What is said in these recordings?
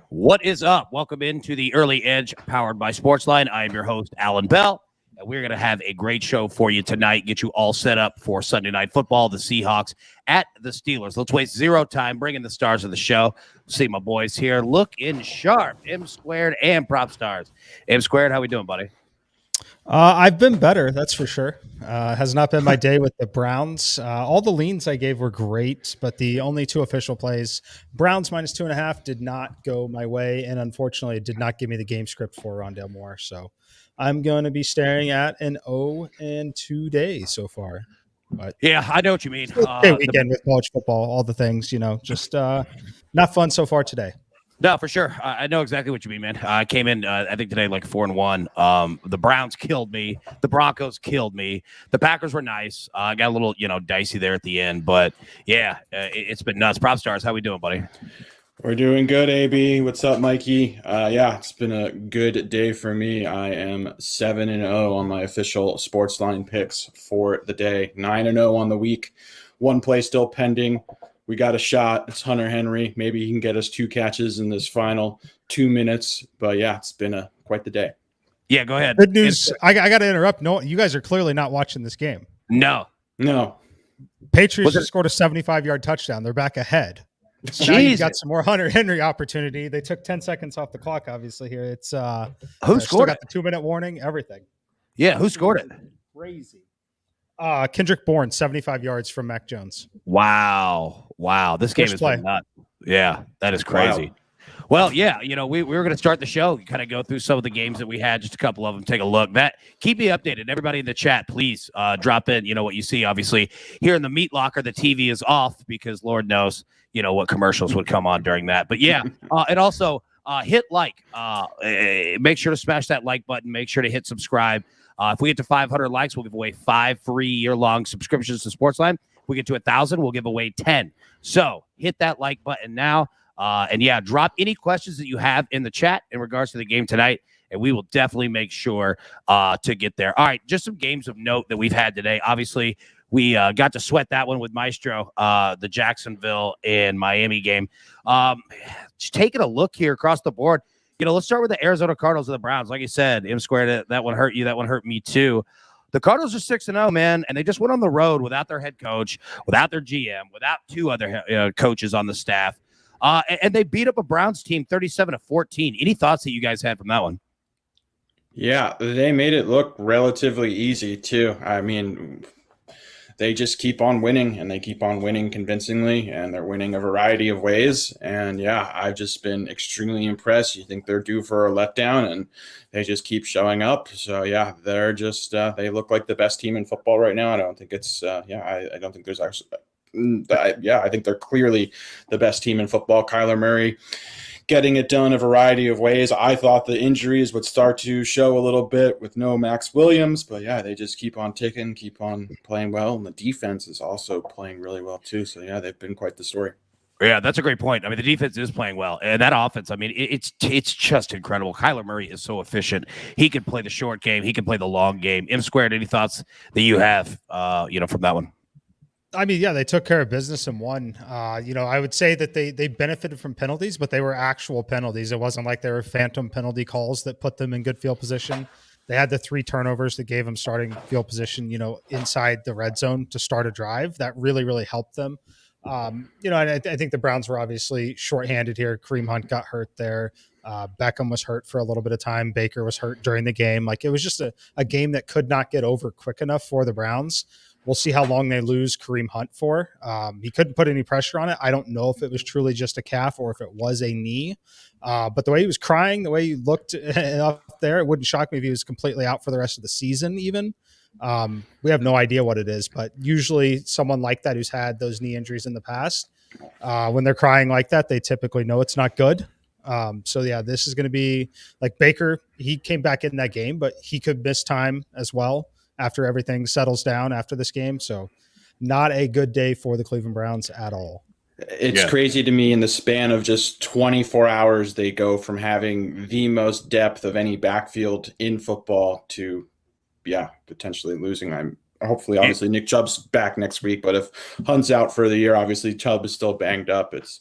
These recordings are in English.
What is up? Welcome into the Early Edge powered by SportsLine. I am your host, Allan Bell, and we're going to have a great show for you tonight, get you all set up for Sunday Night Football, the Seahawks at the Steelers. Let's waste zero time, bring in the stars of the show. See my boys here looking sharp, M Squared and Prop Stars. M Squared, how we doing, buddy? I've been better, that's for sure. Has not been my day with the Browns. All the leans I gave were great, but the only two official plays, Browns minus 2.5, did not go my way, and unfortunately, it did not give me the game script for Rondale Moore. So I'm going to be staring at an 0-2 day so far. But yeah, I know what you mean. Great weekend with college football, all the things, just not fun so far today. No, for sure. I know exactly what you mean, man. I came in, I think today, like 4-1. The Browns killed me. The Broncos killed me. The Packers were nice. I got a little, dicey there at the end. But, yeah, it's been nuts. Prop Stars, how we doing, buddy? We're doing good, AB. What's up, Mikey? It's been a good day for me. I am 7-0 on my official SportsLine picks for the day. 9-0 on the week. One play still pending. We got a shot. It's Hunter Henry. Maybe he can get us 2 catches in this final 2 minutes. But, yeah, it's been quite the day. Yeah, go ahead. Good news. I got to interrupt. No, you guys are clearly not watching this game. No. Patriots just scored a 75-yard touchdown. They're back ahead. So now you've got some more Hunter Henry opportunity. They took 10 seconds off the clock, obviously, here. It's who scored it? Got the 2-minute warning, everything. Yeah, who scored it? Crazy. Kendrick Bourne, 75 yards from Mac Jones. Wow. This game is nuts. Yeah, that is crazy. Wow. Well, yeah, we were going to start the show, kind of go through some of the games that we had, just a couple of them, take a look. Keep me updated. Everybody in the chat, please drop in, what you see. Obviously, here in the meat locker, the TV is off because Lord knows, what commercials would come on during that. But yeah, and also hit like. Make sure to smash that like button. Make sure to hit subscribe. If we get to 500 likes, we'll give away 5 free year-long subscriptions to SportsLine. If we get to 1,000, we'll give away 10. So hit that like button now. And yeah, drop any questions that you have in the chat in regards to the game tonight, and we will definitely make sure to get there. All right, just some games of note that we've had today. Obviously, we got to sweat that one with Maestro, the Jacksonville and Miami game. Just taking a look here across the board. Let's start with the Arizona Cardinals and the Browns. Like you said, M Squared, that one hurt you. That one hurt me too. The Cardinals are 6-0, man, and they just went on the road without their head coach, without their GM, without 2 other coaches on the staff. And they beat up a Browns team 37-14. Any thoughts that you guys had from that one? Yeah, they made it look relatively easy, too. I mean, they just keep on winning, and they keep on winning convincingly, and they're winning a variety of ways. And, yeah, I've just been extremely impressed. You think they're due for a letdown, and they just keep showing up. So, yeah, they're just they look like the best team in football right now. I don't think it's I don't think there's actually I think they're clearly the best team in football. Kyler Murray getting it done a variety of ways. I thought the injuries would start to show a little bit with no Max Williams, but yeah, they just keep on ticking, keep on playing well, and the defense is also playing really well too. So yeah, they've been quite the story. Yeah, that's a great point. I mean, the defense is playing well, and that offense, I mean, it's just incredible. Kyler Murray is so efficient. He can play the short game. He can play the long game. M Squared, any thoughts that you have, from that one? I mean, yeah, they took care of business and won. I would say that they benefited from penalties, but they were actual penalties. It wasn't like they were phantom penalty calls that put them in good field position. They had the 3 turnovers that gave them starting field position, inside the red zone to start a drive. That really, really helped them. And I think the Browns were obviously shorthanded here. Kareem Hunt got hurt there. Beckham was hurt for a little bit of time. Baker was hurt during the game. Like, it was just a game that could not get over quick enough for the Browns. We'll see how long they lose Kareem Hunt for. He couldn't put any pressure on it. I don't know if it was truly just a calf or if it was a knee. But the way he was crying, the way he looked up there, it wouldn't shock me if he was completely out for the rest of the season even. We have no idea what it is, but usually someone like that who's had those knee injuries in the past, when they're crying like that, they typically know it's not good. So yeah, this is going to be like Baker. He came back in that game, but he could miss time as well after everything settles down after this game. So not a good day for the Cleveland Browns at all. It's crazy to me in the span of just 24 hours, they go from having the most depth of any backfield in football to, potentially losing. Obviously Nick Chubb's back next week, but if Hunt's out for the year, obviously Chubb is still banged up. It's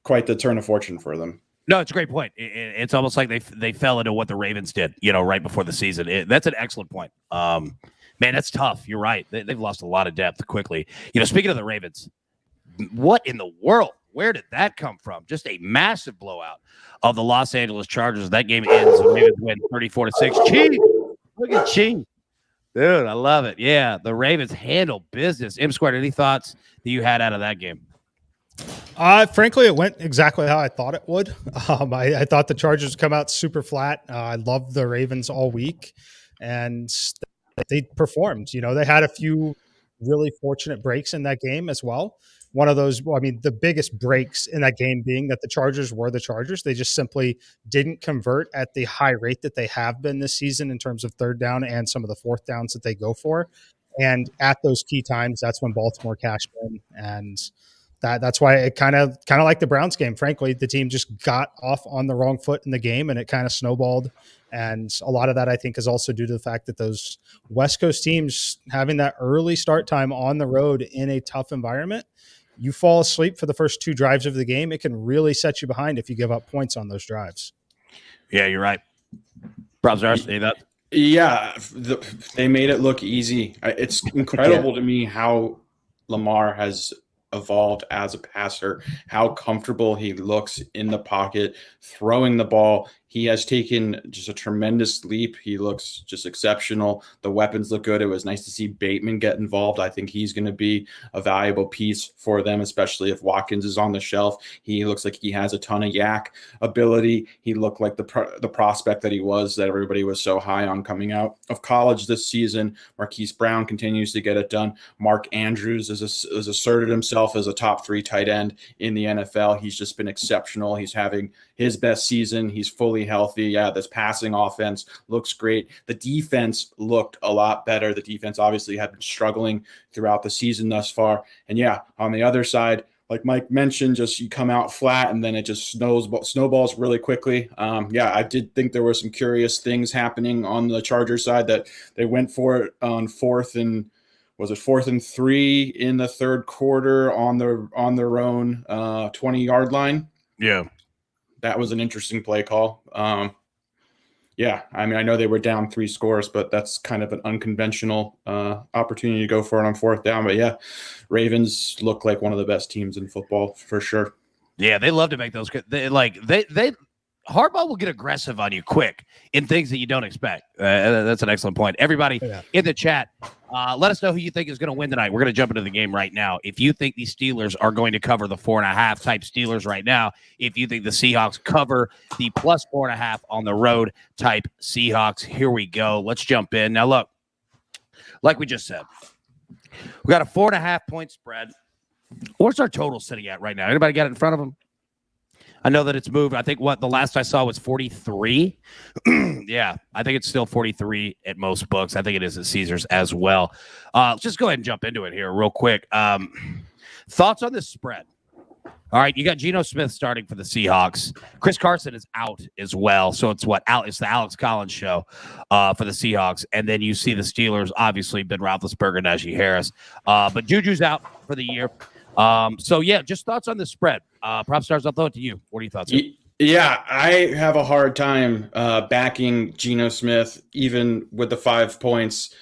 quite the turn of fortune for them. No, it's a great point. It's almost like they fell into what the Ravens did, right before the season. That's an excellent point. Man, that's tough. You're right. They've lost a lot of depth quickly. Speaking of the Ravens, what in the world? Where did that come from? Just a massive blowout of the Los Angeles Chargers. That game ends. The Ravens win 34-6. Chief, look at Chief. Dude, I love it. Yeah, the Ravens handle business. M-Squared, any thoughts that you had out of that game? Frankly, it went exactly how I thought it would. I thought the Chargers would come out super flat. I loved the Ravens all week, and they performed. They had a few really fortunate breaks in that game as well. One of those, the biggest breaks in that game being that the Chargers were the Chargers. They just simply didn't convert at the high rate that they have been this season in terms of third down and some of the fourth downs that they go for. And at those key times, that's when Baltimore cashed in. And that's why it kind of like the Browns game. Frankly, the team just got off on the wrong foot in the game, and it kind of snowballed. And a lot of that, I think, is also due to the fact that those West Coast teams having that early start time on the road in a tough environment, you fall asleep for the first two drives of the game, it can really set you behind if you give up points on those drives. Yeah, you're right. Probs, say that. Yeah, they made it look easy. It's incredible to me how Lamar has evolved as a passer, how comfortable he looks in the pocket, throwing the ball. He has taken just a tremendous leap. He looks just exceptional. The weapons look good. It was nice to see Bateman get involved. I think he's going to be a valuable piece for them, especially if Watkins is on the shelf. He looks like he has a ton of yak ability. He looked like the prospect that he was, that everybody was so high on coming out of college this season. Marquise Brown continues to get it done. Mark Andrews has asserted himself as a top 3 tight end in the NFL. He's just been exceptional. He's having his best season. He's fully healthy. Yeah, this passing offense looks great. The defense looked a lot better. The defense obviously had been struggling throughout the season thus far. And yeah, on the other side, like Mike mentioned, just you come out flat and then it just snowballs really quickly. I did think there were some curious things happening on the Chargers side, that they went for it on 4th and 3 in the third quarter on their own 20-yard line. Yeah. That was an interesting play call. I know they were down 3 scores, but that's kind of an unconventional opportunity to go for it on 4th down. But yeah, Ravens look like one of the best teams in football for sure. Yeah, they love to make those. Harbaugh will get aggressive on you quick in things that you don't expect. That's an excellent point. Everybody in the chat, let us know who you think is going to win tonight. We're going to jump into the game right now. If you think the Steelers are going to cover the 4.5 type Steelers right now, if you think the Seahawks cover the plus 4.5 on the road type Seahawks, here we go. Let's jump in. Now, look, like we just said, we got a 4.5 point spread. What's our total sitting at right now? Anybody got it in front of them? I know that it's moved. I think the last I saw was 43. Yeah, I think it's still 43 at most books. I think it is at Caesars as well. Let's just go ahead and jump into it here real quick. Thoughts on this spread? All right, you got Geno Smith starting for the Seahawks. Chris Carson is out as well. So it's it's the Alex Collins show for the Seahawks. And then you see the Steelers, obviously, Ben Roethlisberger, Najee Harris. But Juju's out for the year. Just thoughts on the spread. Prop Stars, I'll throw it to you. What are your thoughts? Yeah, I have a hard time backing Geno Smith, even with the 5 points.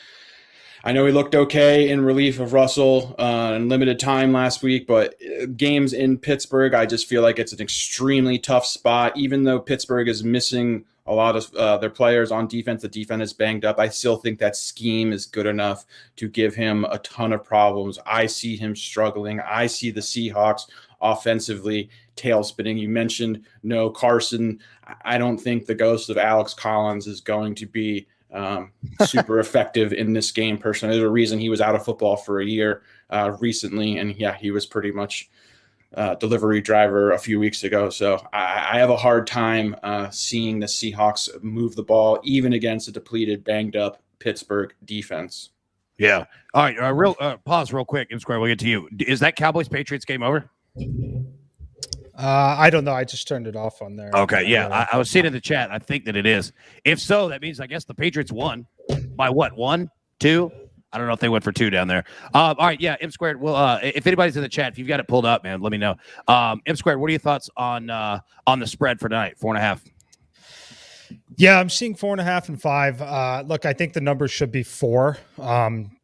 I know he looked okay in relief of Russell in limited time last week, but games in Pittsburgh, I just feel like it's an extremely tough spot. Even though Pittsburgh is missing a lot of their players on defense, the defense is banged up. I still think that scheme is good enough to give him a ton of problems. I see him struggling. I see the Seahawks offensively tail spinning. You mentioned no Carson. I don't think the ghost of Alex Collins is going to be super effective in this game. Personally, there's a reason he was out of football for a year recently, and yeah, he was pretty much delivery driver a few weeks ago. So I have a hard time seeing the Seahawks move the ball, even against a depleted, banged up Pittsburgh defense. Yeah. All right. Pause real quick. M-Square, we'll get to you. Is that Cowboys-Patriots game over? I don't know. I just turned it off on there. Okay. Yeah. I was seeing in the chat. I think that it is. If so, that means I guess the Patriots won by what? 1, 2? I don't know if they went for 2 down there. All right, yeah, M Squared. Well, if anybody's in the chat, if you've got it pulled up, man, let me know. M Squared, what are your thoughts on the spread for tonight? 4.5. Yeah, I'm seeing 4.5 and 5. Look, I think the number should be 4.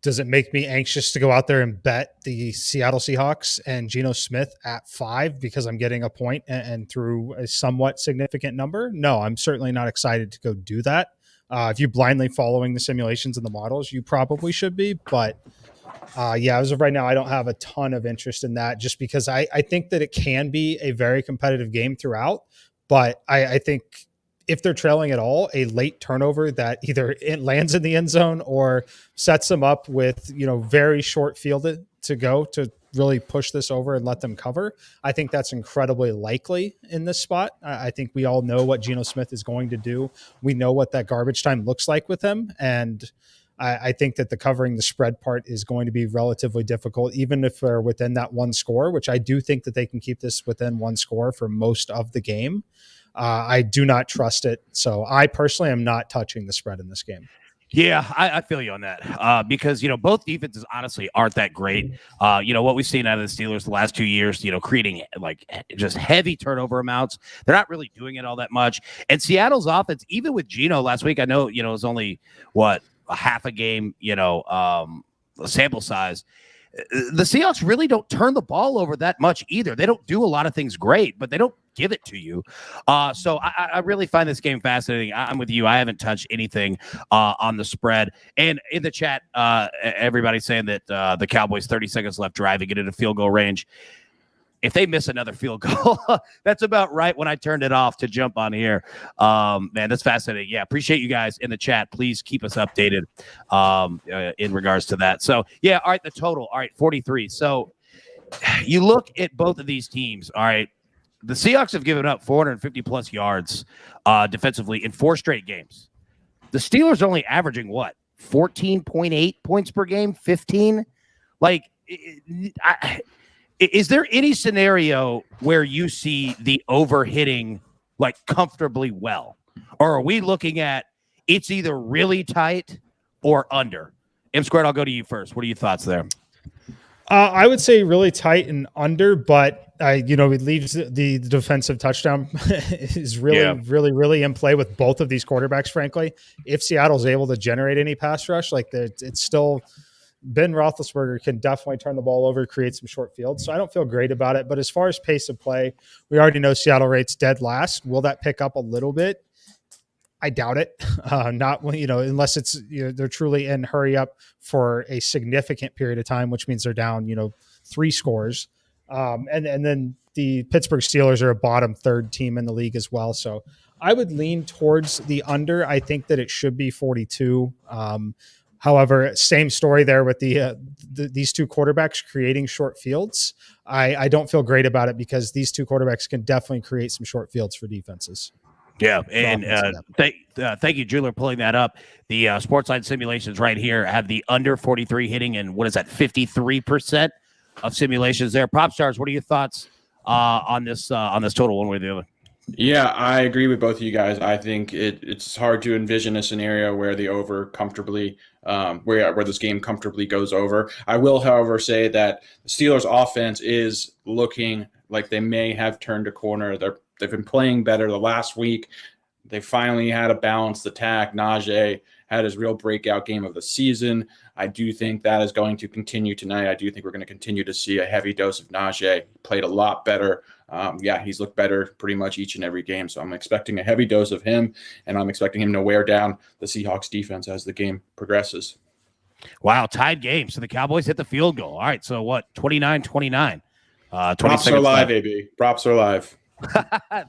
Does it make me anxious to go out there and bet the Seattle Seahawks and Geno Smith at 5 because I'm getting a point and through a somewhat significant number? No, I'm certainly not excited to go do that. If you're blindly following the simulations and the models, you probably should be. But yeah, as of right now, I don't have a ton of interest in that just because I think that it can be a very competitive game throughout. But I think if they're trailing at all, a late turnover that either it lands in the end zone or sets them up with, very short fielded to go to really push this over and let them cover. I think that's incredibly likely in this spot. I think we all know what Geno Smith is going to do. We know what that garbage time looks like with him. And I think that the covering the spread part is going to be relatively difficult, even if they're within that 1 score, which I do think that they can keep this within 1 score for most of the game. I do not trust it. So I personally am not touching the spread in this game. Yeah, I feel you on that because, both defenses honestly aren't that great. What we've seen out of the Steelers the last 2 years, creating like just heavy turnover amounts. They're not really doing it all that much. And Seattle's offense, even with Geno last week, I know, it was only a half a game, sample size. The Seahawks really don't turn the ball over that much either. They don't do a lot of things great, but they don't give it to you. So I really find this game fascinating. I'm with you. I haven't touched anything on the spread. And in the chat, everybody's saying that the Cowboys 30 seconds left driving it into field goal range. If they miss another field goal, that's about right when I turned it off to jump on here. Man, that's fascinating. Yeah, appreciate you guys in the chat. Please keep us updated in regards to that. So, yeah, all right, the total. All right, 43. So you look at both of these teams, all right, the Seahawks have given up 450-plus yards defensively in 4 straight games. The Steelers are only averaging, 14.8 points per game, 15? Is there any scenario where you see the overhitting comfortably well? Or are we looking at it's either really tight or under? M Squared, I'll go to you first. What are your thoughts there? I would say really tight and under, but it leaves the defensive touchdown is really in play with both of these quarterbacks, frankly. If Seattle's able to generate any pass rush, it's still Ben Roethlisberger can definitely turn the ball over, create some short fields. So I don't feel great about it. But as far as pace of play, we already know Seattle rates dead last. Will that pick up a little bit? I doubt it. Not unless it's they're truly in hurry up for a significant period of time, which means they're down 3 scores. And then the Pittsburgh Steelers are a bottom 3rd team in the league as well. So I would lean towards the under. I think that it should be 42. However, same story there with these 2 quarterbacks creating short fields. I don't feel great about it because these 2 quarterbacks can definitely create some short fields for defenses. Yeah, and thank you, Jeweler, pulling that up. The SportsLine simulations right here have the under 43 hitting, and what is that, 53% of simulations there. Prop Stars, what are your thoughts on this total one way or the other? Yeah, I agree with both of you guys. I think it's hard to envision a scenario where the over comfortably, where this game comfortably goes over. I will, however, say that the Steelers' offense is looking like they may have turned a corner. They've been playing better the last week. They finally had a balanced attack. Najee had his real breakout game of the season. I do think that is going to continue tonight. I do think we're going to continue to see a heavy dose of Najee. He played a lot better. He's looked better pretty much each and every game. So I'm expecting a heavy dose of him, and I'm expecting him to wear down the Seahawks defense as the game progresses. Wow, tied game. So the Cowboys hit the field goal. All right, so what, 29-29. Props are live, AB. Props are live.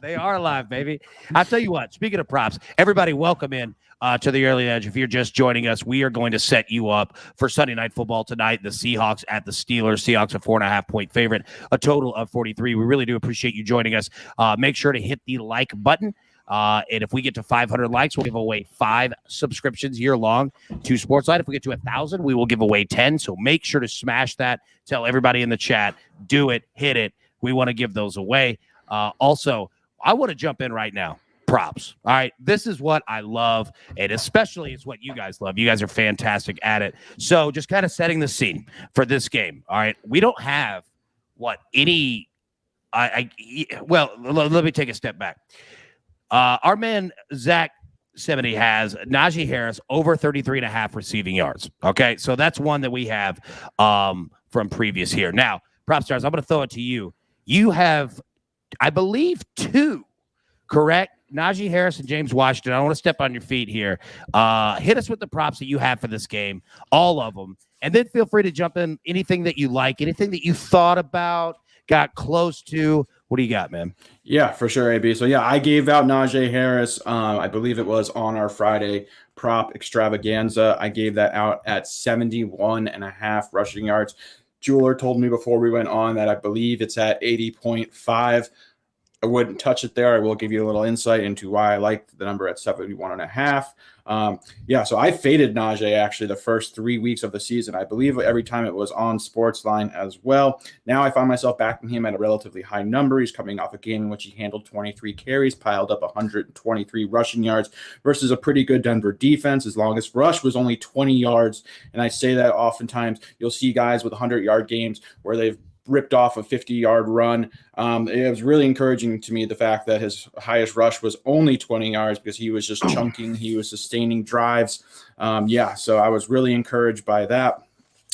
They are live, baby. I'll tell you what, speaking of props, everybody welcome in to the Early Edge. If you're just joining us, we are going to set you up for Sunday Night Football tonight. The Seahawks at the Steelers. Seahawks a 4.5-point favorite, a total of 43. We really do appreciate you joining us. Make sure to hit the like button. And if we get to 500 likes, we'll give away 5 subscriptions year long to SportsLine. If we get to 1,000, we will give away 10. So make sure to smash that. Tell everybody in the chat, do it, hit it. We want to give those away. Also, I want to jump in right now. props. All right. This is what I love. And especially it's what you guys love. You guys are fantastic at it. So just kind of setting the scene for this game. All right. We don't have let me take a step back. Our man, Zach 70 has Najee Harris over 33.5 receiving yards. Okay. So that's one that we have from previous here. Now, Prop Stars, I'm going to throw it to you. You have, I believe, 2, correct? Najee Harris and James Washington. I don't want to step on your feet here. Hit us with the props that you have for this game, all of them. And then feel free to jump in anything that you like, anything that you thought about, got close to. What do you got, man? Yeah, for sure, AB. So, yeah, I gave out Najee Harris. I believe it was on our Friday prop extravaganza. I gave that out at 71.5 rushing yards. Jeweler told me before we went on that I believe it's at 80.5. I wouldn't touch it there. I will give you a little insight into why I liked the number at 71.5. So I faded Najee actually the first 3 weeks of the season. I believe every time it was on SportsLine as well. Now I find myself backing him at a relatively high number. He's coming off a game in which he handled 23 carries, piled up 123 rushing yards versus a pretty good Denver defense. His longest rush was only 20 yards. And I say that oftentimes you'll see guys with 100-yard games where they've ripped off a 50-yard run. It was really encouraging to me, the fact that his highest rush was only 20 yards because he was just chunking. He was sustaining drives. So I was really encouraged by that.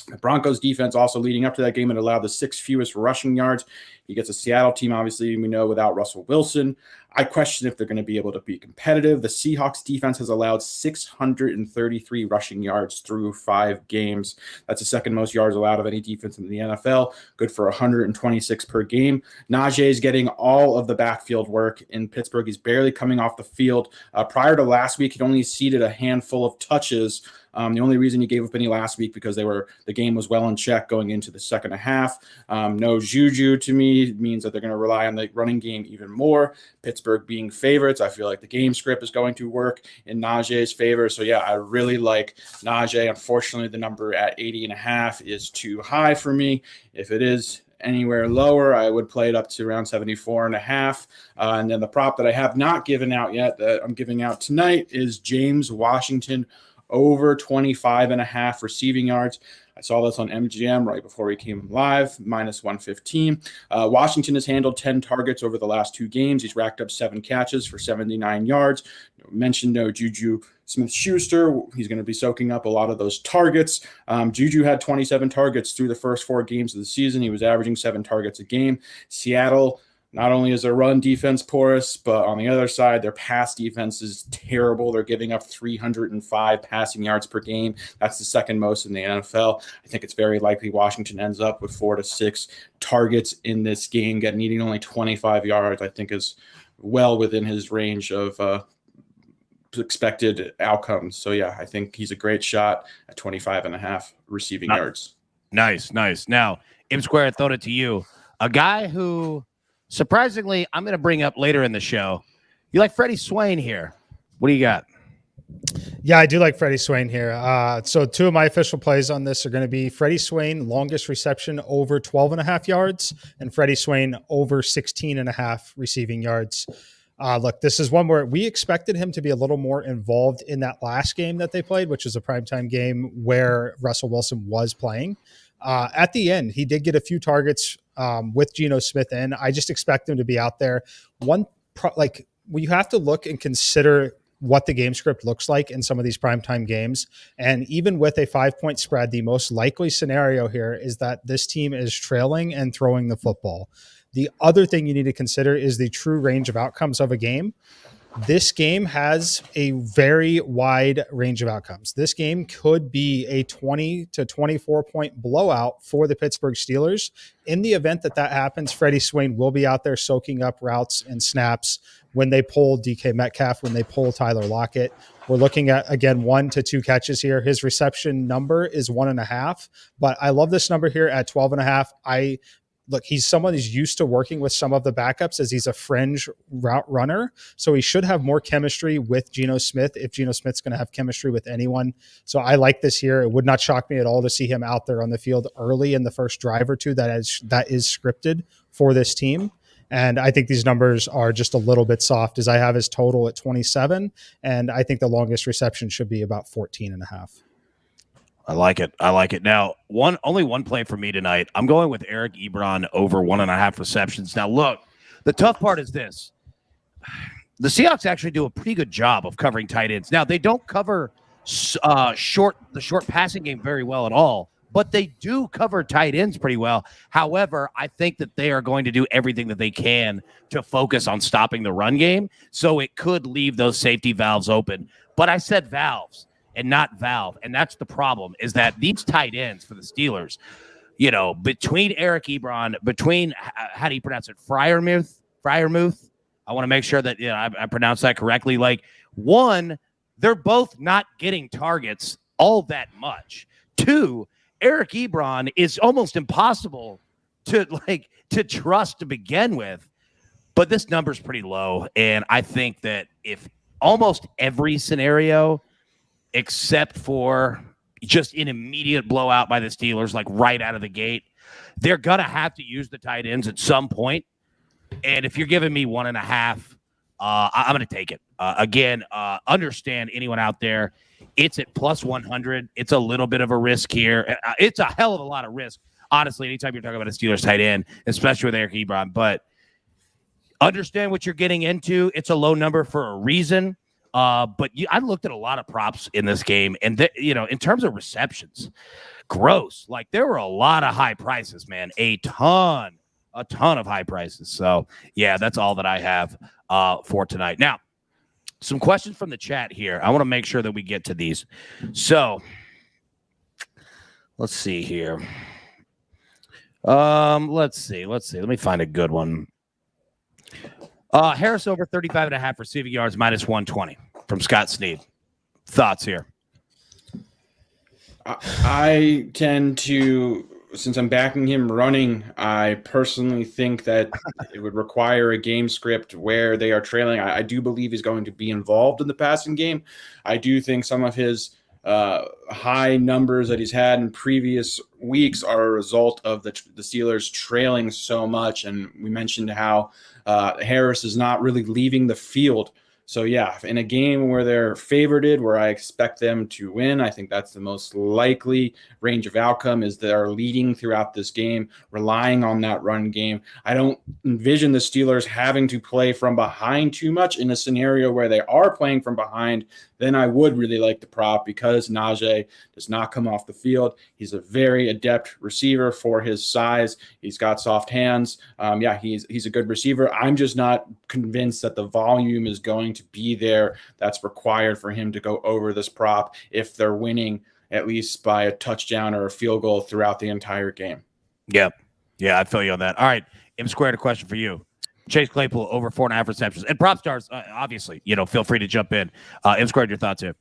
The Broncos defense also leading up to that game had allowed the 6th fewest rushing yards. He gets a Seattle team, obviously, we know, without Russell Wilson. I question if they're going to be able to be competitive. The Seahawks defense has allowed 633 rushing yards through 5 games. That's the second most yards allowed of any defense in the NFL. Good for 126 per game. Najee is getting all of the backfield work in Pittsburgh. He's barely coming off the field. Prior to last week, he'd only ceded a handful of touches. The only reason he gave up any last week because the game was well in check going into the second half. No Juju to me means that they're going to rely on the running game even more. Pittsburgh being favorites, I feel like the game script is going to work in Najee's favor. So yeah, I really like Najee. Unfortunately, the number at 80.5 is too high for me. If it is anywhere lower, I would play it up to around 74.5. And then the prop that I have not given out yet that I'm giving out tonight is James Washington over 25.5 receiving yards. I saw this on MGM right before we came live, minus 115. Washington has handled 10 targets over the last 2 games. He's racked up 7 catches for 79 yards. Mentioned no Juju Smith-Schuster. He's going to be soaking up a lot of those targets. Juju had 27 targets through the first 4 games of the season. He was averaging 7 targets a game. Seattle, not only is their run defense porous, but on the other side, their pass defense is terrible. They're giving up 305 passing yards per game. That's the second most in the NFL. I think it's very likely Washington ends up with 4 to 6 targets in this game. Needing only 25 yards, I think, is well within his range of expected outcomes. So, yeah, I think he's a great shot at 25.5 receiving yards. Nice. Now, M Square, throwed it to you. A guy who, surprisingly, I'm going to bring up later in the show. You like Freddie Swain here. What do you got? Yeah, I do like Freddie Swain here. So 2 of my official plays on this are going to be Freddie Swain, longest reception over 12.5 yards, and Freddie Swain over 16.5 receiving yards. Look, this is one where we expected him to be a little more involved in that last game that they played, which is a primetime game where Russell Wilson was playing. At the end, he did get a few targets with Geno Smith in. I just expect him to be out there. You have to look and consider what the game script looks like in some of these primetime games. And even with a 5-point spread, the most likely scenario here is that this team is trailing and throwing the football. The other thing you need to consider is the true range of outcomes of a game. This game has a very wide range of outcomes. This game could be a 20 to 24 point blowout for the Pittsburgh Steelers. In the event that happens, Freddie Swain will be out there soaking up routes and snaps when they pull DK Metcalf, when they pull Tyler Lockett. We're looking at, again, 1 to 2 catches here. His reception number is 1.5, but I love this number here at 12.5. Look, he's someone who's used to working with some of the backups as he's a fringe route runner. So he should have more chemistry with Geno Smith if Geno Smith's going to have chemistry with anyone. So I like this here. It would not shock me at all to see him out there on the field early in the first drive or 2 that is scripted for this team. And I think these numbers are just a little bit soft, as I have his total at 27. And I think the longest reception should be about 14.5. I like it. I like it. Now, only one play for me tonight. I'm going with Eric Ebron over 1.5 receptions. Now, look, the tough part is this. The Seahawks actually do a pretty good job of covering tight ends. Now, they don't cover the short passing game very well at all, but they do cover tight ends pretty well. However, I think that they are going to do everything that they can to focus on stopping the run game, so it could leave those safety valves open. But I said valves and not valve, and that's the problem, is that these tight ends for the Steelers, between Eric Ebron, how do you pronounce it, Freiermuth? I want to make sure that I pronounce that correctly. Like, one, they're both not getting targets all that much. Two, Eric Ebron is almost impossible to trust to begin with, but this number's pretty low. And I think that if almost every scenario, except for just an immediate blowout by the Steelers, like right out of the gate, they're going to have to use the tight ends at some point. And if you're giving me 1.5, I'm going to take it. Again, understand anyone out there, it's at plus 100. It's a little bit of a risk here. It's a hell of a lot of risk, honestly, anytime you're talking about a Steelers tight end, especially with Eric Ebron. But understand what you're getting into. It's a low number for a reason. But I looked at a lot of props in this game, and in terms of receptions, gross. Like, there were a lot of high prices, man. A ton of high prices. So yeah, that's all that I have for tonight. Now, some questions from the chat here. I want to make sure that we get to these. So let's see here. Let's see. Let me find a good one. Harris over 35.5 receiving yards, minus 120 from Scott Sneed. Thoughts here? I tend to, since I'm backing him running, I personally think that it would require a game script where they are trailing. I do believe he's going to be involved in the passing game. I do think some of his high numbers that he's had in previous weeks are a result of the Steelers trailing so much. And we mentioned how Harris is not really leaving the field. So, yeah, in a game where they're favorited, where I expect them to win, I think that's the most likely range of outcome, is they're leading throughout this game, relying on that run game. I don't envision the Steelers having to play from behind too much. In a scenario where they are playing from behind, then I would really like the prop, because Najee does not come off the field. He's a very adept receiver for his size. He's got soft hands. He's a good receiver. I'm just not convinced that the volume is going to be there that's required for him to go over this prop if they're winning at least by a touchdown or a field goal throughout the entire game. Yeah, I feel you on that. All right, M Squared, a question for you. Chase Claypool over 4.5 receptions. And prop stars, obviously, feel free to jump in. M Squared, your thoughts here?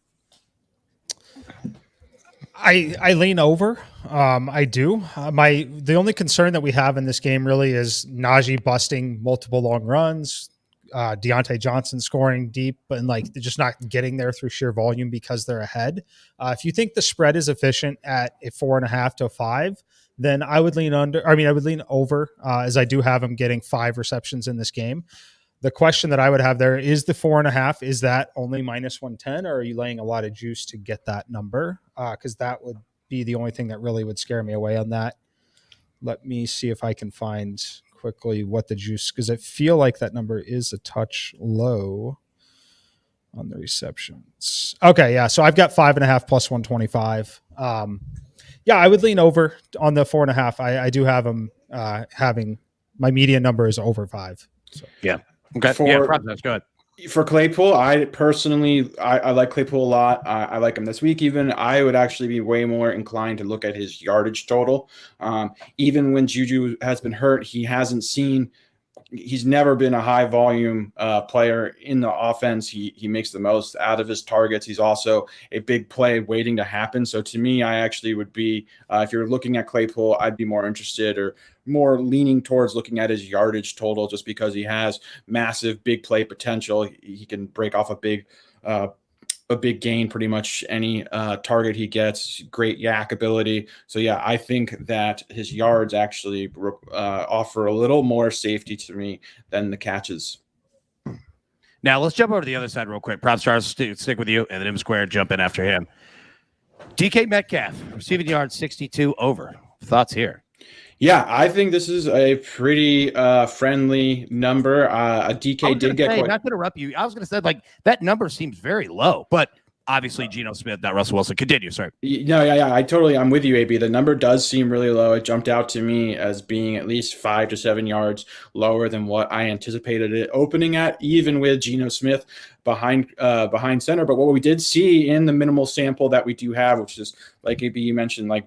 I lean over. I do. The only concern that we have in this game really is Najee busting multiple long runs, Deontay Johnson scoring deep, and they're just not getting there through sheer volume because they're ahead. If you think the spread is efficient at a 4.5 to 5, then I would lean under. I would lean over, as I do have him getting 5 receptions in this game. The question that I would have there is the 4.5. Is that only minus 110, or are you laying a lot of juice to get that number? Because that would be the only thing that really would scare me away on that. Let me see if I can find quickly what the juice, because I feel like that number is a touch low on the receptions. Okay, yeah. So I've got 5.5 plus 125. I would lean over on the 4.5. I do have them having my median number is over 5. So. Yeah. Okay. That's good. For Claypool, I personally like Claypool a lot. I like him this week even. I would actually be way more inclined to look at his yardage total. Even when Juju has been hurt, he's never been a high volume player in the offense. He makes the most out of his targets. He's also a big play waiting to happen. So to me, I actually would be, if you're looking at Claypool, I'd be more interested or more leaning towards looking at his yardage total, just because he has massive big play potential. He can break off a big a big gain pretty much any target he gets. Great yak ability. So yeah, I think that his yards actually offer a little more safety to me than the catches. Now let's jump over to the other side real quick. Prop stars, stick with you, and then M Squared jump in after him. DK Metcalf, receiving yards 62 over. Thoughts here? Yeah, I think this is a pretty friendly number. DK did get not to interrupt you. I was going to say, like, that number seems very low, but obviously Geno Smith, not Russell Wilson. Continue, sorry. No, yeah, I'm with you, AB. The number does seem really low. It jumped out to me as being at least 5 to 7 yards lower than what I anticipated it opening at, even with Geno Smith behind center. But what we did see in the minimal sample that we do have, which is, like AB, you mentioned, like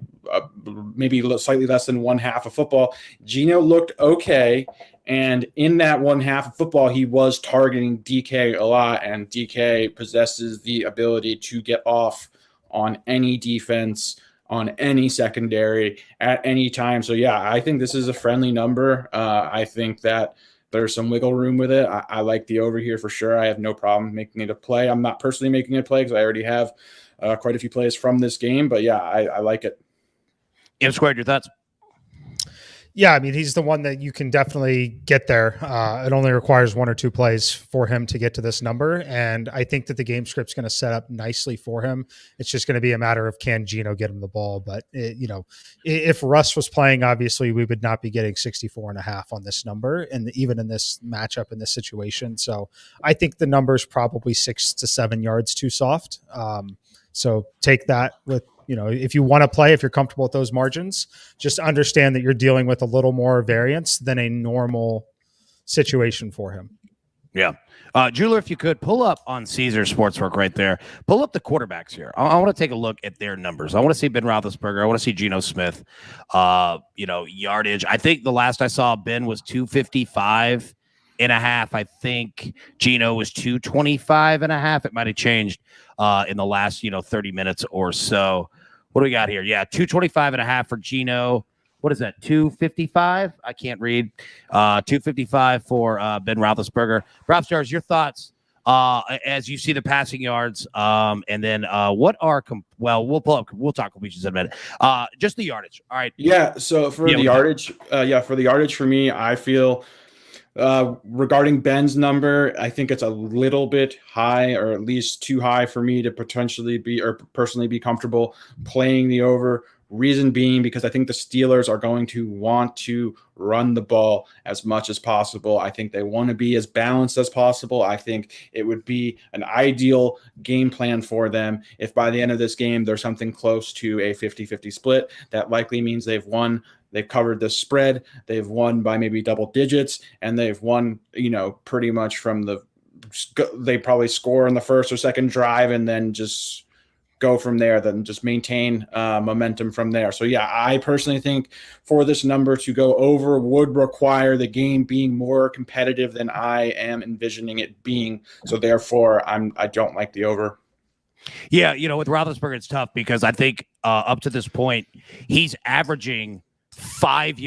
maybe slightly less than one half of football, Geno looked okay. And in that one half of football, he was targeting DK a lot, and DK possesses the ability to get off on any defense, on any secondary, at any time. So, yeah, I think this is a friendly number. I think that there's some wiggle room with it. I like the over here for sure. I have no problem making it a play. I'm not personally making it a play because I already have quite a few plays from this game. But, yeah, I like it. M Squared, your thoughts? Yeah, I mean, he's the one that you can definitely get there. It only requires 1 or 2 plays for him to get to this number. And I think that the game script's going to set up nicely for him. It's just going to be a matter of, can Geno get him the ball? But, if Russ was playing, obviously we would not be getting 64.5 on this number, and even in this matchup, in this situation. So I think the number is probably 6 to 7 yards too soft. So take that with, if you want to play, if you're comfortable with those margins, just understand that you're dealing with a little more variance than a normal situation for him. Yeah. Jeweler, if you could pull up on Caesars Sportsbook right there, pull up the quarterbacks here. I want to take a look at their numbers. I want to see Ben Roethlisberger. I want to see Geno Smith, yardage. I think the last I saw Ben was 255.5. I think Geno was 225.5. It might have changed in the last, 30 minutes or so. What do we got here? Yeah, 225.5 for Geno. What is that? 255? I can't read. 255 for Ben Roethlisberger. Prop stars, your thoughts as you see the passing yards, and then what are we'll pull up. We'll talk completions in a minute. Just the yardage. All right. Yeah. So for the yardage, for me, I feel. Regarding Ben's number, I think it's a little bit high, or at least too high for me to potentially be, or personally be comfortable playing the over. Reason being because I think the Steelers are going to want to run the ball as much as possible. I think they want to be as balanced as possible. I think it would be an ideal game plan for them if by the end of this game there's something close to a 50-50 split. That likely means they've won. They've covered the spread. They've won by maybe double digits, and they've won, pretty much from they probably score in the first or second drive and then just go from there, then just maintain momentum from there. So, yeah, I personally think for this number to go over would require the game being more competitive than I am envisioning it being. So, therefore, I don't like the over. Yeah, with Roethlisberger, it's tough because I think up to this point, he's averaging 5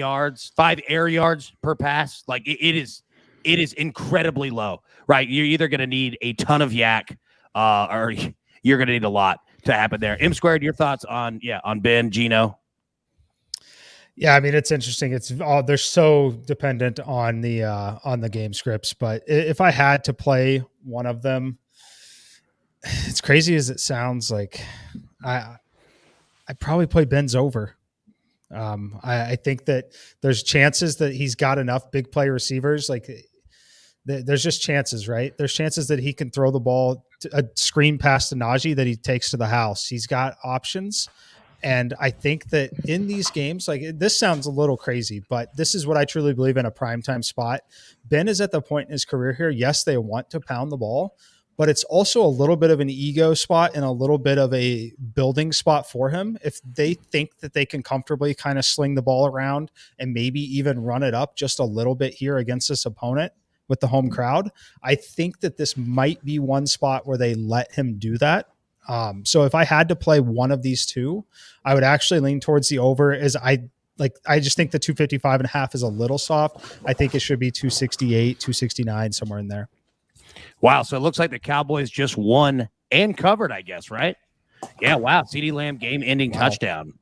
air yards per pass. Like it is incredibly low, right? You're either going to need a ton of yak or you're going to need a lot to happen there. M Squared, your thoughts on Ben, Geno? Yeah, I mean, it's interesting. They're so dependent on the game scripts, but if I had to play one of them, it's crazy as it sounds, like I'd probably play Ben's over. I think that there's chances that he's got enough big play receivers. Like there's just chances, right? There's chances that he can throw the ball, a screen pass to Najee that he takes to the house. He's got options. And I think that in these games, like this sounds a little crazy, but this is what I truly believe in a primetime spot. Ben is at the point in his career here. Yes, they want to pound the ball, but it's also a little bit of an ego spot and a little bit of a building spot for him. If they think that they can comfortably kind of sling the ball around and maybe even run it up just a little bit here against this opponent with the home crowd, I think that this might be one spot where they let him do that. So if I had to play one of these two, I would actually lean towards the over. I just think the 255.5 is a little soft. I think it should be 268, 269, somewhere in there. Wow. So it looks like the Cowboys just won and covered, I guess, right? Yeah, wow. CeeDee Lamb game-ending touchdown.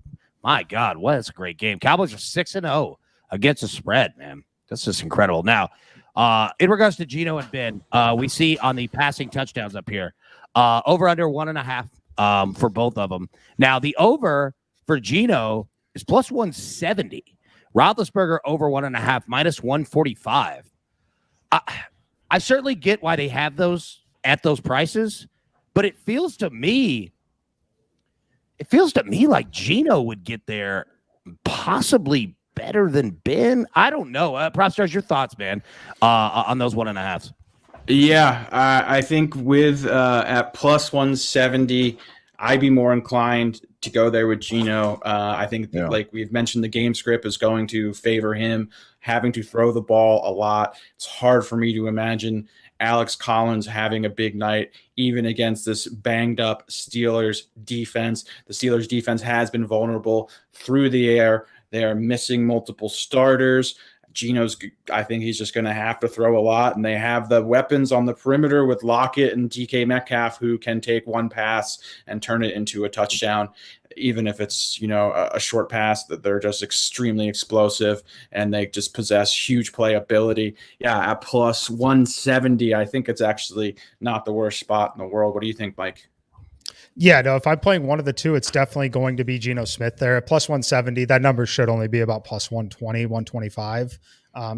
My God, what is a great game. Cowboys are 6-0 against the spread, man. This is incredible. Now, in regards to Geno and Ben, we see on the passing touchdowns up here, over under 1.5 for both of them. Now, the over for Geno is plus 170. Roethlisberger over 1.5, minus 145. I certainly get why they have those at those prices, but it feels to me like Geno would get there possibly better than Ben. I don't know. Prop Stars, your thoughts, man, on those 1.5s? Yeah, I think with at plus 170, I'd be more inclined to go there with Geno. I think, like we've mentioned, the game script is going to favor him having to throw the ball a lot. It's hard for me to imagine Alex Collins having a big night, even against this banged up Steelers defense. The Steelers defense has been vulnerable through the air. They are missing multiple starters. I think he's just going to have to throw a lot, and they have the weapons on the perimeter with Lockett and DK Metcalf, who can take one pass and turn it into a touchdown, even if it's, a short pass. That they're just extremely explosive and they just possess huge playability. Yeah, at plus 170, I think it's actually not the worst spot in the world. What do you think, Mike? Yeah, no, if I'm playing one of the two, it's definitely going to be Geno Smith there at plus 170. That number should only be about plus 120, 125.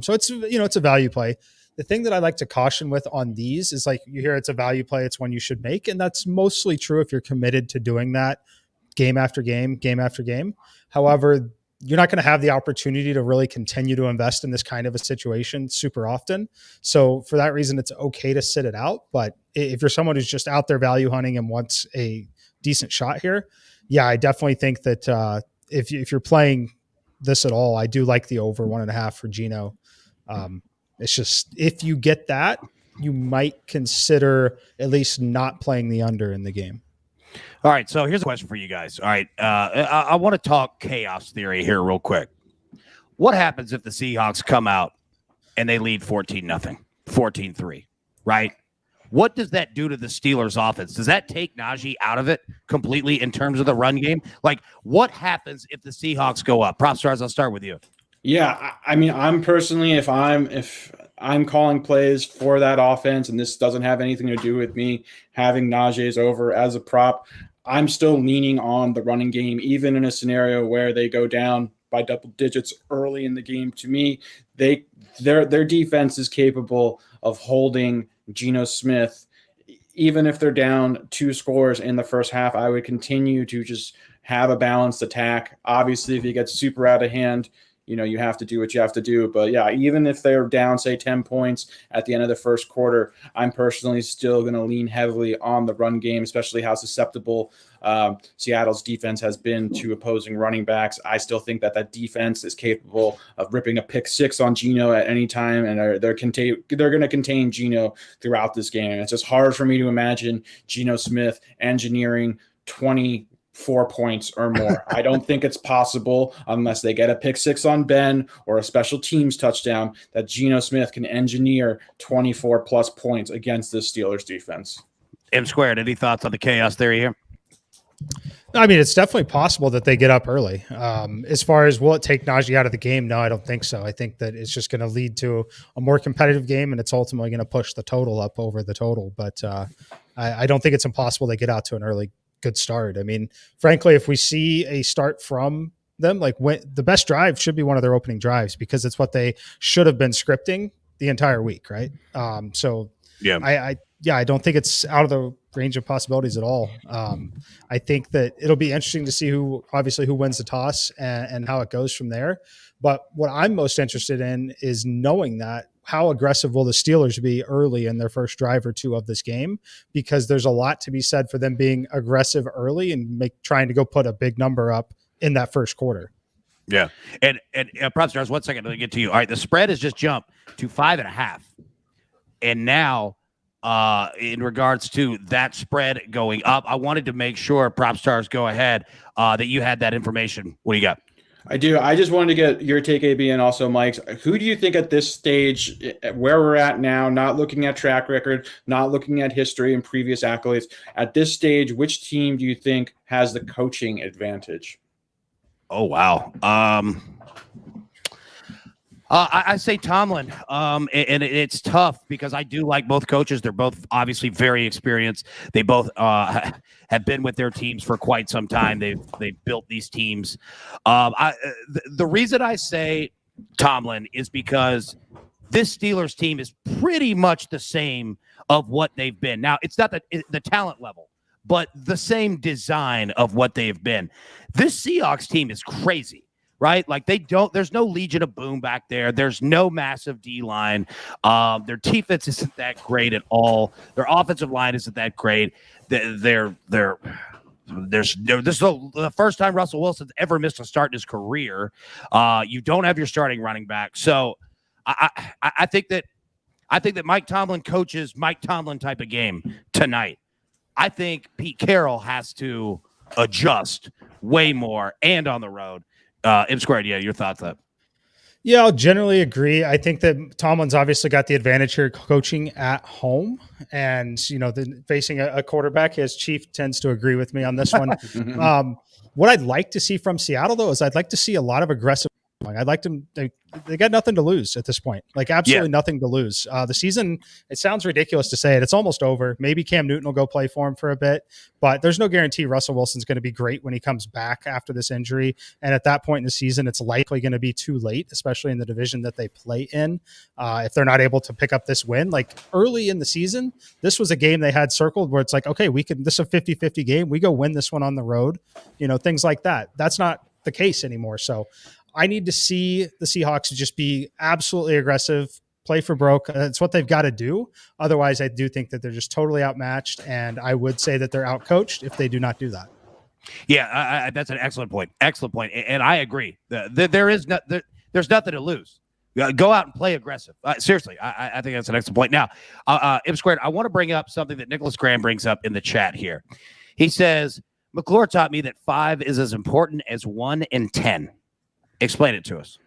So it's, it's a value play. The thing that I like to caution with on these is, like, you hear it's a value play, it's one you should make. And that's mostly true if you're committed to doing that game after game, game after game. However, you're not going to have the opportunity to really continue to invest in this kind of a situation super often. So for that reason, it's okay to sit it out. But if you're someone who's just out there value hunting and wants a decent shot here, yeah, I definitely think that if you're playing this at all, I do like the over 1.5 for Geno. It's just, if you get that, you might consider at least not playing the under in the game. All right, so here's a question for you guys. All right, I want to talk chaos theory here real quick. What happens if the Seahawks come out and they lead 14-0, 14-3, right? What does that do to the Steelers offense? Does that take Najee out of it completely in terms of the run game? Like, what happens if the Seahawks go up? Prop Stars, I'll start with you. Yeah, I mean, I'm personally, if I'm calling plays for that offense, and this doesn't have anything to do with me having Najee's over as a prop, I'm still leaning on the running game, even in a scenario where they go down by double digits early in the game. To me, their defense is capable of holding Geno Smith. Even if they're down 2 scores in the first half, I would continue to just have a balanced attack. Obviously, if you get super out of hand, you have to do what you have to do. But yeah, even if they're down, say, 10 points at the end of the first quarter, I'm personally still going to lean heavily on the run game, especially how susceptible Seattle's defense has been to opposing running backs. I still think that defense is capable of ripping a pick 6 on Geno at any time, and they're going to contain Geno throughout this game. And it's just hard for me to imagine Geno Smith engineering 24 points or more. I don't think it's possible, unless they get a pick 6 on Ben or a special teams touchdown, that Geno Smith can engineer 24 plus points against this Steelers defense. M squared, any thoughts on the chaos theory here? I mean, it's definitely possible that they get up early. As far as will it take Najee out of the game? No, I don't think so. I think that it's just going to lead to a more competitive game, and it's ultimately going to push the total up over the total. But I don't think it's impossible they get out to an early good start. I mean, frankly, if we see a start from them, like, the best drive should be one of their opening drives, because it's what they should have been scripting the entire week, right? So yeah, I don't think it's out of the range of possibilities at all. I think that it'll be interesting to see who wins the toss and how it goes from there. But what I'm most interested in is knowing that how aggressive will the Steelers be early in their first drive or two of this game, because there's a lot to be said for them being aggressive early and trying to go put a big number up in that first quarter. Yeah. And Prop Stars, 1 second to get to you. All right, the spread has just jumped to 5.5. And now, in regards to that spread going up, I wanted to make sure, Prop Stars, go ahead, that you had that information. What do you got? I do. I just wanted to get your take, AB, and also Mike's. Who do you think at this stage, where we're at now, not looking at track record, not looking at history and previous accolades, at this stage, which team do you think has the coaching advantage? Oh, wow. I say Tomlin, and it's tough because I do like both coaches. They're both obviously very experienced. They both have been with their teams for quite some time. They've built these teams. The reason I say Tomlin is because this Steelers team is pretty much the same of what they've been. Now, it's not the talent level, but the same design of what they've been. This Seahawks team is crazy. Right? Like there's no Legion of Boom back there. There's no massive D-line. Their defense isn't that great at all. Their offensive line isn't that great. This is the first time Russell Wilson's ever missed a start in his career. You don't have your starting running back. So I think that Mike Tomlin coaches Mike Tomlin type of game tonight. I think Pete Carroll has to adjust way more and on the road. M squared, yeah, your thoughts on that? Yeah, I'll generally agree. I think that Tomlin's obviously got the advantage here coaching at home, and facing a quarterback. His chief tends to agree with me on this one. What I'd like to see from Seattle, though, is I'd like to see a lot of aggressive. I'd like them. They got nothing to lose at this point. Like absolutely nothing to lose. The season, it sounds ridiculous to say it. It's almost over. Maybe Cam Newton will go play for him for a bit, but there's no guarantee Russell Wilson's going to be great when he comes back after this injury. And at that point in the season, it's likely going to be too late, especially in the division that they play in. If they're not able to pick up this win, like early in the season, this was a game they had circled where it's like, okay, this is a 50-50 game. We go win this one on the road, things like that. That's not the case anymore. So I need to see the Seahawks just be absolutely aggressive, play for broke. That's what they've got to do. Otherwise, I do think that they're just totally outmatched, and I would say that they're outcoached if they do not do that. Yeah, that's an excellent point. Excellent point, and I agree. There's nothing to lose. Go out and play aggressive. Seriously, I think that's an excellent point. Now, M squared, I want to bring up something that Nicholas Graham brings up in the chat here. He says, McClure taught me that 5 is as important as 1 and 10. Explain it to us.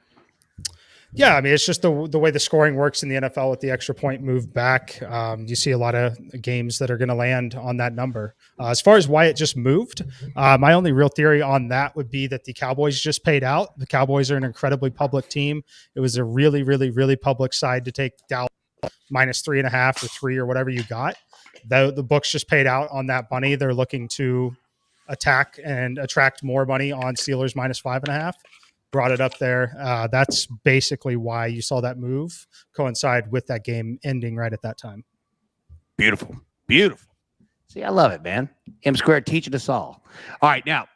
Yeah, I mean, it's just the way the scoring works in the NFL with the extra point move back. You see a lot of games that are going to land on that number. As far as why it just moved, my only real theory on that would be that the Cowboys just paid out. The Cowboys are an incredibly public team. It was a really, really, really public side to take Dallas minus 3.5 or 3 or whatever you got. The books just paid out on that money. They're looking to attack and attract more money on Steelers minus 5.5. Brought it up there. That's basically why you saw that move coincide with that game ending right at that time. Beautiful. See, I love it, man. M squared teaching us all. All right, now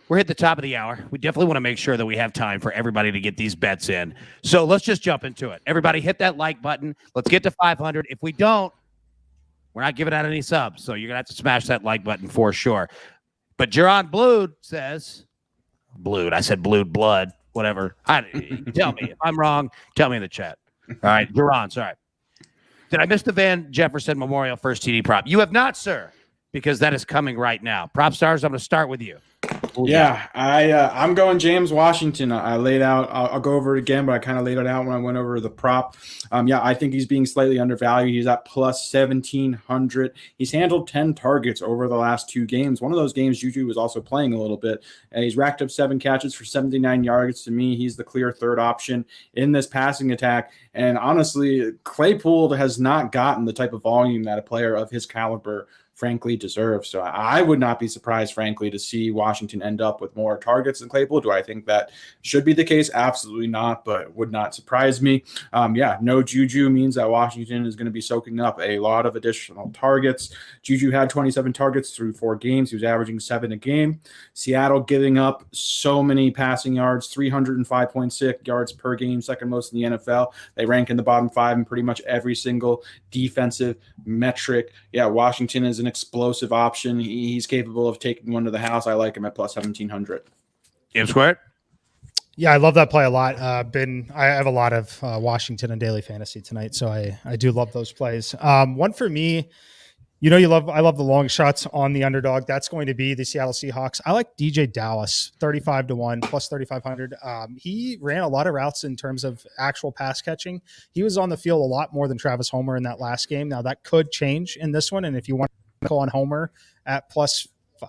we're at the top of the hour. We definitely want to make sure that we have time for everybody to get these bets in. So let's just jump into it. Everybody hit that like button. Let's get to 500. If we don't, we're not giving out any subs. So you're going to have to smash that like button for sure. But Jaron Blood says... Blood. I said blood, whatever. Tell me if I'm wrong. Tell me in the chat. All right, Duran, sorry. Did I miss the Van Jefferson Memorial first TD prop? You have not, sir, because that is coming right now. Prop stars, I'm going to start with you. Yeah, I'm going James Washington. I laid out. I'll go over it again, but I kind of laid it out when I went over the prop. I think he's being slightly undervalued. He's at plus 1,700. He's handled 10 targets over the last 2 games. One of those games, Juju was also playing a little bit. He's racked up 7 catches for 79 yards. To me, he's the clear third option in this passing attack. And honestly, Claypool has not gotten the type of volume that a player of his caliber frankly deserves. So I would not be surprised, frankly, to see Washington end up with more targets than Claypool. Do I think that should be the case? Absolutely not, but it would not surprise me. No Juju means that Washington is going to be soaking up a lot of additional targets. Juju had 27 targets through 4 games. He was averaging 7 a game. Seattle giving up so many passing yards, 305.6 yards per game, second most in the NFL. They rank in the bottom 5 in pretty much every single defensive metric. Yeah, Washington is an explosive option. He's capable of taking one to the house. I like him at plus 1,700. M squared. Yeah, I love that play a lot. I have a lot of Washington and daily fantasy tonight, so I do love those plays. One for me, I love the long shots on the underdog. That's going to be the Seattle Seahawks. I like DJ Dallas, 35-1 plus 3,500. He ran a lot of routes in terms of actual pass catching. He was on the field a lot more than Travis Homer in that last game. Now that could change in this one. And if you want to go on Homer at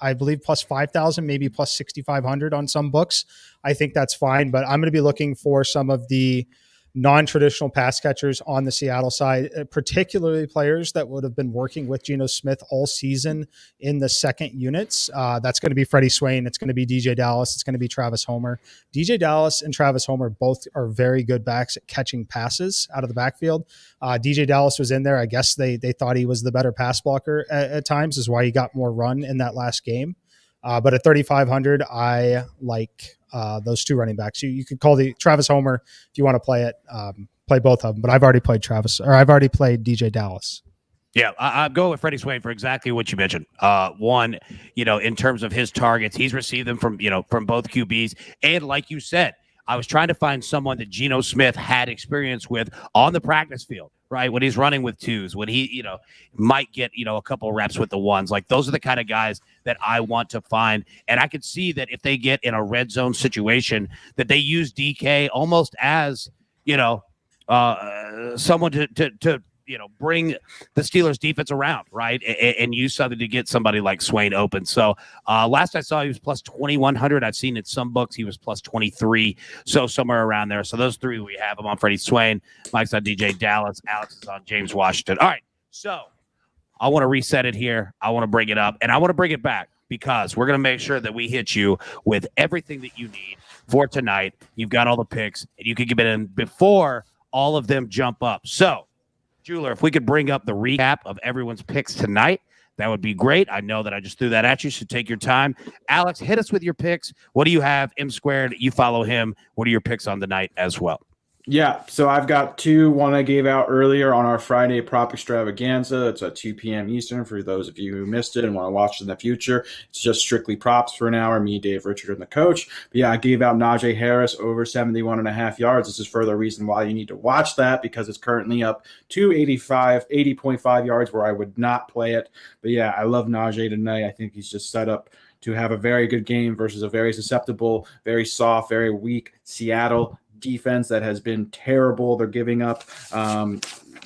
I believe plus 5,000, maybe plus 6,500 on some books, I think that's fine. But I'm going to be looking for some of the non-traditional pass catchers on the Seattle side, particularly players that would have been working with Geno Smith all season in the second units. That's going to be Freddie Swain. It's going to be DJ Dallas. It's going to be Travis Homer. DJ Dallas and Travis Homer both are very good backs at catching passes out of the backfield. DJ Dallas was in there. I guess they thought he was the better pass blocker at times, is why he got more run in that last game. But at 3,500, I like those two running backs. You could call the Travis Homer if you want to play it. Play both of them, but I've already played I've already played DJ Dallas. Yeah, I'm going with Freddie Swain for exactly what you mentioned. One, in terms of his targets, he's received them from both QBs, and like you said, I was trying to find someone that Geno Smith had experience with on the practice field, right? When he's running with twos, when he, might get, a couple reps with the ones. Like, those are the kind of guys that I want to find. And I could see that if they get in a red zone situation, that they use DK almost as, someone to bring the Steelers defense around, right? And use something to get somebody like Swain open. So last I saw, he was plus 2,100. I've seen in some books he was plus 23. So somewhere around there. So those three we have. I'm on Freddie Swain. Mike's on DJ Dallas. Alex is on James Washington. All right. So I want to reset it here. I want to bring it up, and I want to bring it back because we're going to make sure that we hit you with everything that you need for tonight. You've got all the picks, and you can get it in before all of them jump up. So, Jeweler, if we could bring up the recap of everyone's picks tonight, that would be great. I know that I just threw that at you, so take your time. Alex, hit us with your picks. What do you have? M Squared, you follow him. What are your picks on the night as well? Yeah, so I've got two. One I gave out earlier on our Friday prop extravaganza. It's at 2 p.m. Eastern for those of you who missed it and want to watch it in the future. It's just strictly props for an hour, me, Dave, Richard, and the coach. But yeah, I gave out Najee Harris over 71.5 yards. This is further reason why you need to watch that, because it's currently up to 80.5 yards, where I would not play it. But yeah, I love Najee tonight. I think he's just set up to have a very good game versus a very susceptible, very soft, very weak Seattle defense that has been terrible. They're giving up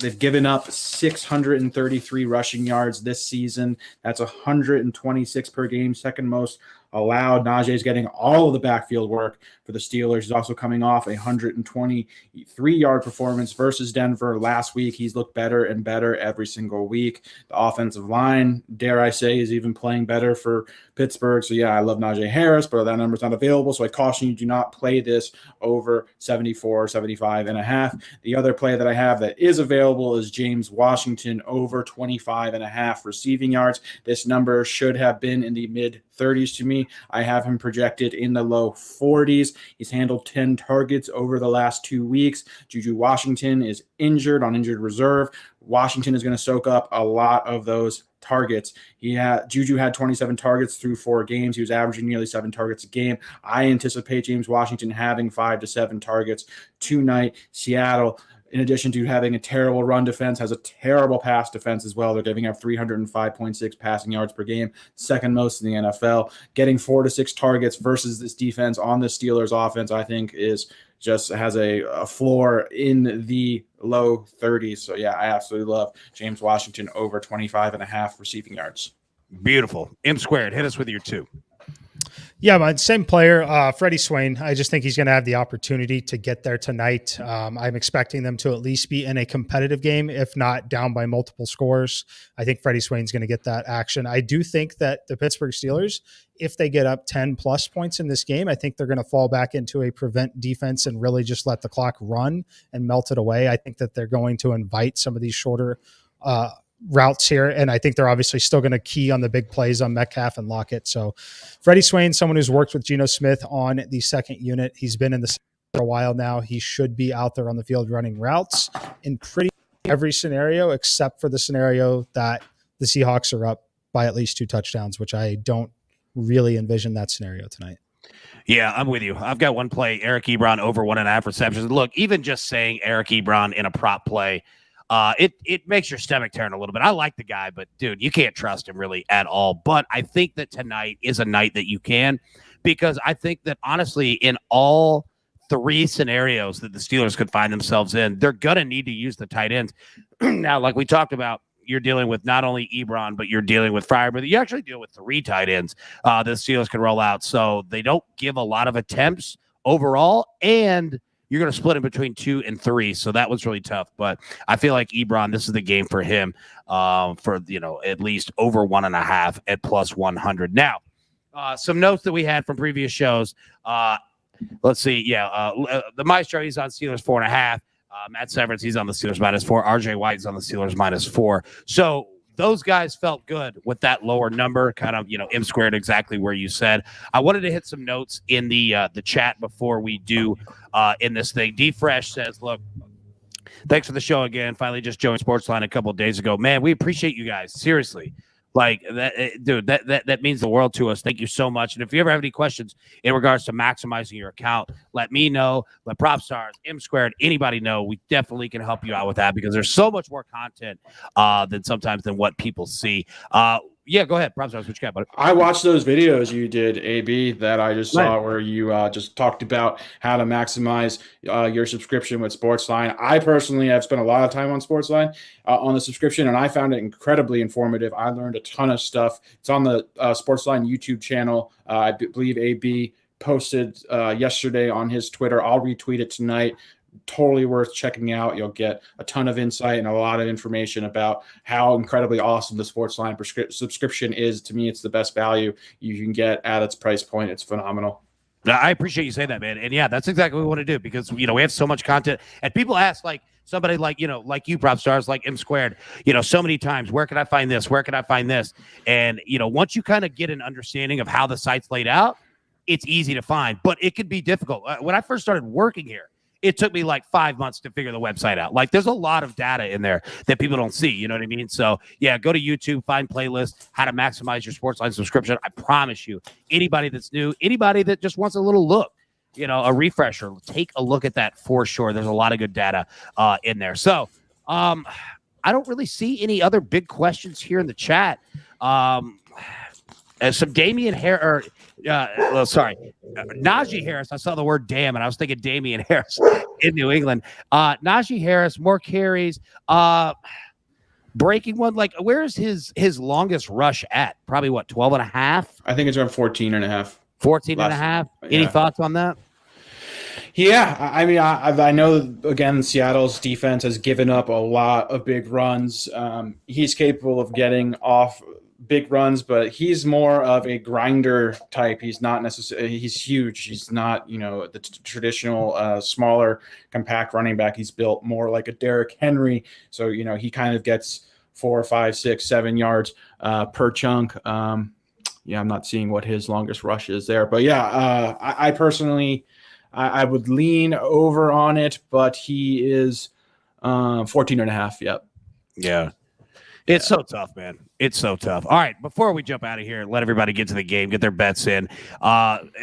they've given up 633 rushing yards this season. That's 126 per game, second most allowed. Najee's getting all of the backfield work for the Steelers. He's also coming off a 123-yard performance versus Denver last week. He's looked better and better every single week. The offensive line, dare I say, is even playing better for Pittsburgh. So yeah, I love Najee Harris, but that number's not available. So I caution you, do not play this over 74, 75.5. The other play that I have that is available is James Washington over 25.5 receiving yards. This number should have been in the mid-30s to me. I have him projected in the low 40s. He's handled 10 targets over the last 2 weeks. Juju Washington is injured on injured reserve. Washington is going to soak up a lot of those targets. Juju had 27 targets through 4 games. He was averaging nearly 7 targets a game. I anticipate James Washington having 5 to 7 targets tonight. Seattle, in addition to having a terrible run defense, has a terrible pass defense as well. They're giving up 305.6 passing yards per game, second most in the NFL. Getting 4 to 6 targets versus this defense on the Steelers offense, I think, is just has a floor in the low 30s. So yeah, I absolutely love James Washington over 25.5 receiving yards. Beautiful. M Squared, hit us with your 2. Yeah, my same player, Freddie Swain. I just think he's going to have the opportunity to get there tonight. I'm expecting them to at least be in a competitive game, if not down by multiple scores. I think Freddie Swain's going to get that action. I do think that the Pittsburgh Steelers, if they get up 10 plus points in this game, I think they're going to fall back into a prevent defense and really just let the clock run and melt it away. I think that they're going to invite some of these shorter routes here, and I think they're obviously still going to key on the big plays on Metcalf and Lockett. So Freddie Swain, someone who's worked with Geno Smith on the second unit, he's been in the for a while now. He should be out there on the field running routes in pretty every scenario except for the scenario that the Seahawks are up by at least 2 touchdowns, which I don't really envision that scenario tonight. Yeah, I'm with you. I've got one play, Eric Ebron over 1.5 receptions. Look, even just saying Eric Ebron in a prop play it makes your stomach turn a little bit. I like the guy, but dude, you can't trust him really at all. But I think that tonight is a night that you can, because I think that honestly, in all three scenarios that the Steelers could find themselves in, they're going to need to use the tight ends. Now, like we talked about, you're dealing with not only Ebron, but you're dealing with Fryer, but you actually deal with three tight ends the Steelers can roll out. So they don't give a lot of attempts overall, and you're going to split in between 2 and 3. So that was really tough. But I feel like Ebron, this is the game for him for, at least over 1.5 at plus 100. Now, some notes that we had from previous shows. Let's see. The Maestro, he's on Steelers 4.5. Matt Severance, he's on the Steelers -4. RJ White's on the Steelers -4. So those guys felt good with that lower number, kind of, M squared exactly where you said. I wanted to hit some notes in the chat before we do in this thing. D Fresh says, look, thanks for the show again. Finally just joined SportsLine a couple of days ago. Man, we appreciate you guys. Seriously. Like that, dude, that means the world to us. Thank you so much. And if you ever have any questions in regards to maximizing your account, let me know. Let Prop Stars, M Squared, anybody know. We definitely can help you out with that, because there's so much more content than what people see. Yeah, go ahead. Prop Stars, what you got, buddy? I watched those videos you did, AB, that I just saw where you just talked about how to maximize your subscription with SportsLine. I personally have spent a lot of time on SportsLine on the subscription, and I found it incredibly informative. I learned a ton of stuff. It's on the SportsLine YouTube channel. I believe AB posted yesterday on his Twitter. I'll retweet it tonight. Totally worth checking out. You'll get a ton of insight and a lot of information about how incredibly awesome the SportsLine subscription is. To me, it's the best value you can get at its price point. It's phenomenal. I appreciate you saying that, man. And yeah, that's exactly what we want to do, because, we have so much content, and people ask, like, somebody like, like you, Prop Stars, like M Squared, so many times, where can I find this? Where can I find this? And, once you kind of get an understanding of how the site's laid out, it's easy to find, but it could be difficult. When I first started working here, it took me like 5 months to figure the website out. Like, there's a lot of data in there that people don't see. You know what I mean? So yeah, go to YouTube, find playlists, how to maximize your SportsLine subscription. I promise you, anybody that's new, anybody that just wants a little look, a refresher, take a look at that for sure. There's a lot of good data in there. So I don't really see any other big questions here in the chat. Some Damian Harris, Najee Harris. I saw the word damn, and I was thinking Damian Harris in New England. Najee Harris, more carries, breaking one. Like, where's his longest rush at? Probably what, 12.5? I think it's around 14.5. 14.5. Any thoughts on that? Yeah, I mean, I know, again, Seattle's defense has given up a lot of big runs. He's capable of getting off big runs, but he's more of a grinder type. He's not necessarily, he's huge. He's not, the traditional smaller, compact running back. He's built more like a Derrick Henry. So, he kind of gets 4, 5, 6, 7 yards per chunk. I'm not seeing what his longest rush is there, but yeah, I personally, I would lean over on it, but he is 14.5. Yep. Yeah. It's so tough, man. It's so tough. All right, before we jump out of here, let everybody get to the game, get their bets in.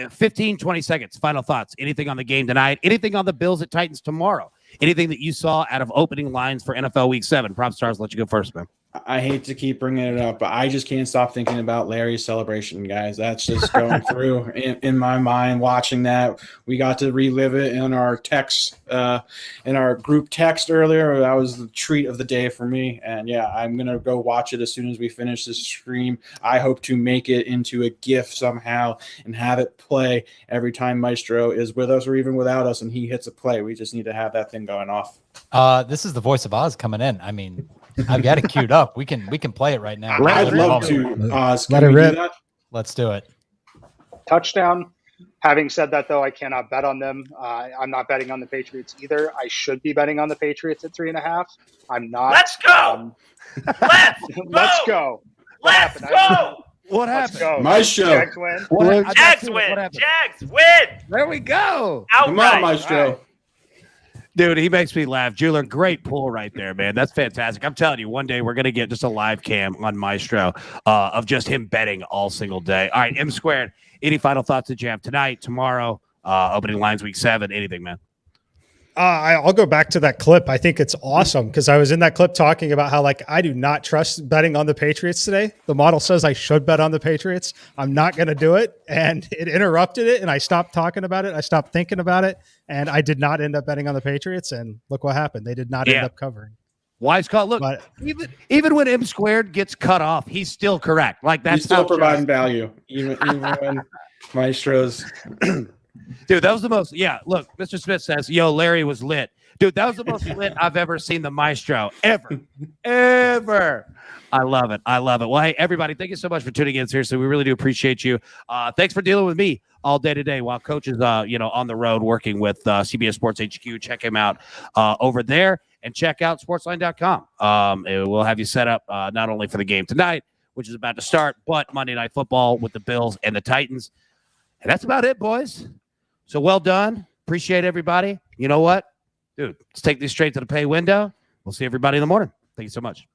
15, 20 seconds. Final thoughts. Anything on the game tonight? Anything on the Bills at Titans tomorrow? Anything that you saw out of opening lines for NFL Week 7? Prop Stars, let you go first, man. I hate to keep bringing it up, but I just can't stop thinking about Larry's celebration, guys. That's just going through in my mind, watching that. We got to relive it in our text, in our group text earlier. That was the treat of the day for me. And yeah, I'm going to go watch it as soon as we finish this stream. I hope to make it into a GIF somehow and have it play every time Maestro is with us or even without us and he hits a play. We just need to have that thing going off. This is the voice of Oz coming in. I mean, I've got it queued up. We can play it right now. I'd love to. Oz, let it rip. Let's do it. Touchdown. Having said that, though, I cannot bet on them. I'm not betting on the Patriots either. I should be betting on the Patriots at 3.5. I'm not. Let's go. Let's go. Let's go. What happened? Go. Maestro. Jags win. Jags win. Jags win. There we go. Come on, Maestro. Right. Dude, he makes me laugh. Jeweler, great pull right there, man. That's fantastic. I'm telling you, one day we're going to get just a live cam on Maestro of just him betting all single day. All right, M Squared, any final thoughts that you have tonight, tomorrow, opening lines week 7, anything, man? I'll go back to that clip. I think it's awesome because I was in that clip talking about how like I do not trust betting on the Patriots today. The model says I should bet on the Patriots. I'm not going to do it, and it interrupted it, and I stopped talking about it. I stopped thinking about it, and I did not end up betting on the Patriots. And look what happened. They did not end up covering. Wise call. Look, but, even when M squared gets cut off, he's still correct. Like that's he's still providing value, even when Maestro's. Dude, that was the most. Yeah, look, Mr. Smith says, "Yo, Larry was lit." Dude, that was the most lit I've ever seen the Maestro ever. I love it. Well, hey, everybody, thank you so much for tuning in. Seriously, we really do appreciate you. Thanks for dealing with me all day today while Coach is, on the road working with CBS Sports HQ. Check him out over there and check out SportsLine.com. We'll have you set up not only for the game tonight, which is about to start, but Monday Night Football with the Bills and the Titans. And that's about it, boys. So well done. Appreciate everybody. You know what? Dude, let's take this straight to the pay window. We'll see everybody in the morning. Thank you so much.